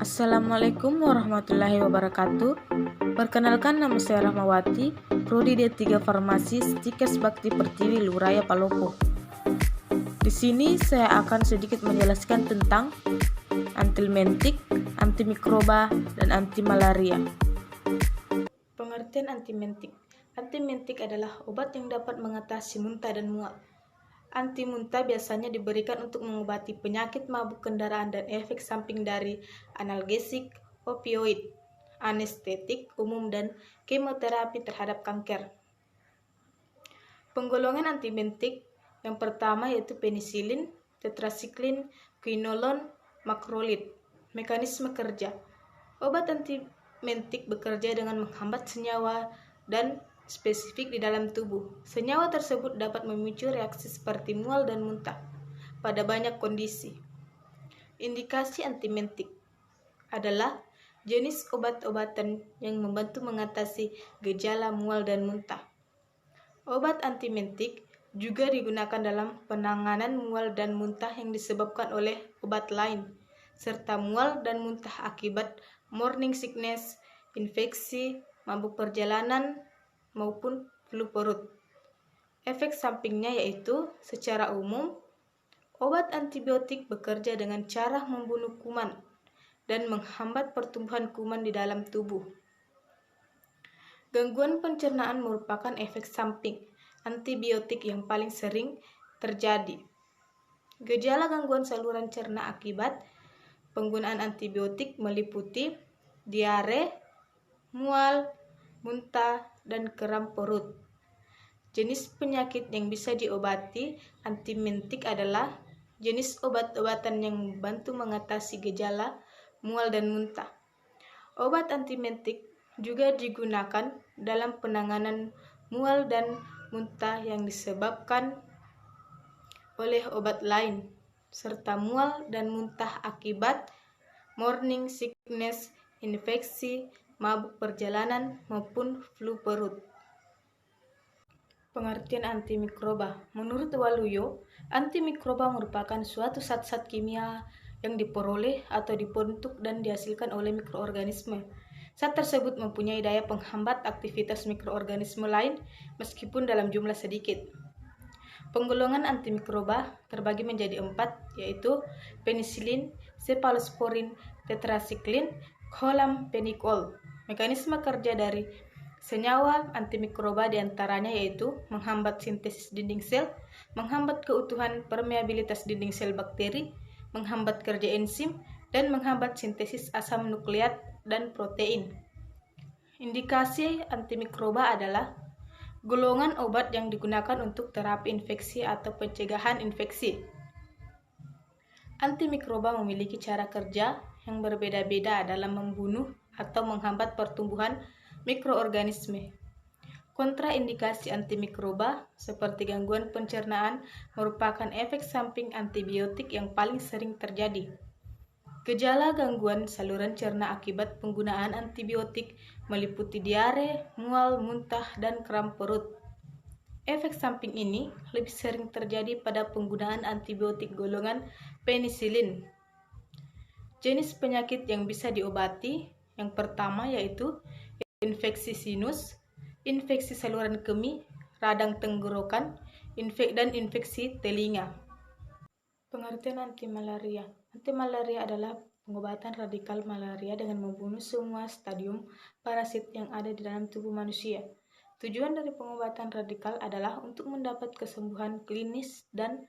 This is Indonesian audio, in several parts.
Assalamualaikum warahmatullahi wabarakatuh. Perkenalkan, nama saya Rahmawati, Prodi D3 Farmasi Stikes Bakti Pertiwi Luraya Palopo. Di sini saya akan sedikit menjelaskan tentang antimentik, antimikroba, dan antimalaria. Pengertian antimentik. Antimentik adalah obat yang dapat mengatasi muntah dan mual. Anti-muntah biasanya diberikan untuk mengobati penyakit mabuk kendaraan dan efek samping dari analgesik, opioid, anestetik umum, dan kemoterapi terhadap kanker. Penggolongan antimentik yang pertama yaitu penisilin, tetrasiklin, quinolone, makrolid. Mekanisme kerja. Obat antimentik bekerja dengan menghambat senyawa dan spesifik di dalam tubuh. Senyawa tersebut dapat memicu reaksi seperti mual dan muntah pada banyak kondisi. Indikasi antimentik adalah jenis obat-obatan yang membantu mengatasi gejala mual dan muntah. Obat antimentik juga digunakan dalam penanganan mual dan muntah yang disebabkan oleh obat lain, serta mual dan muntah akibat morning sickness, infeksi, mabuk perjalanan, maupun flu perut. Efek sampingnya yaitu, secara umum, obat antibiotik bekerja dengan cara membunuh kuman dan menghambat pertumbuhan kuman di dalam tubuh. Gangguan pencernaan merupakan efek samping antibiotik yang paling sering terjadi. Gejala gangguan saluran cerna akibat penggunaan antibiotik meliputi diare, mual, muntah, dan kram perut. Jenis penyakit yang bisa diobati antimentik adalah jenis obat-obatan yang membantu mengatasi gejala mual dan muntah. Obat antimentik juga digunakan dalam penanganan mual dan muntah yang disebabkan oleh obat lain, serta mual dan muntah akibat morning sickness, infeksi, mabuk perjalanan, maupun flu perut. Pengertian antimikroba. Menurut Waluyo, antimikroba merupakan suatu zat-zat kimia yang diperoleh atau dibentuk dan dihasilkan oleh mikroorganisme. Zat tersebut mempunyai daya penghambat aktivitas mikroorganisme lain meskipun dalam jumlah sedikit. Penggolongan antimikroba terbagi menjadi 4, yaitu penisilin, cephalosporin, tetrasiklin, chloramphenicol. Mekanisme kerja dari senyawa antimikroba diantaranya yaitu menghambat sintesis dinding sel, menghambat keutuhan permeabilitas dinding sel bakteri, menghambat kerja enzim, dan menghambat sintesis asam nukleat dan protein. Indikasi antimikroba adalah golongan obat yang digunakan untuk terapi infeksi atau pencegahan infeksi. Antimikroba memiliki cara kerja yang berbeda-beda dalam membunuh atau menghambat pertumbuhan mikroorganisme. Kontraindikasi antimikroba seperti gangguan pencernaan merupakan efek samping antibiotik yang paling sering terjadi. Gejala gangguan saluran cerna akibat penggunaan antibiotik meliputi diare, mual, muntah, dan kram perut. Efek samping ini lebih sering terjadi pada penggunaan antibiotik golongan penisilin. Jenis penyakit yang bisa diobati yang pertama yaitu infeksi sinus, infeksi saluran kemih, radang tenggorokan, dan infeksi telinga. Pengertian antimalaria. Antimalaria adalah pengobatan radikal malaria dengan membunuh semua stadium parasit yang ada di dalam tubuh manusia. Tujuan dari pengobatan radikal adalah untuk mendapat kesembuhan klinis dan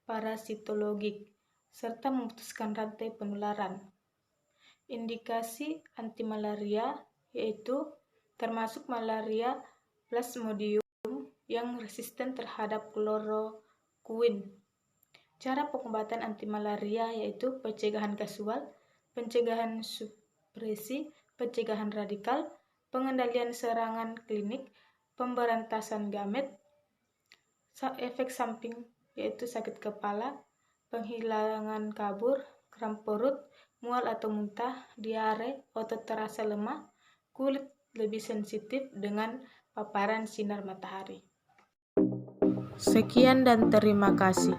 parasitologik, serta memutuskan rantai penularan. Indikasi antimalaria yaitu termasuk malaria plasmodium yang resisten terhadap klorokuin. Cara pengobatan antimalaria yaitu pencegahan kasual, pencegahan supresi, pencegahan radikal, pengendalian serangan klinik, pemberantasan gamet, efek samping yaitu sakit kepala, penghilangan kabur, kram perut, mual atau muntah, diare, otot terasa lemah, kulit lebih sensitif dengan paparan sinar matahari. Sekian dan terima kasih.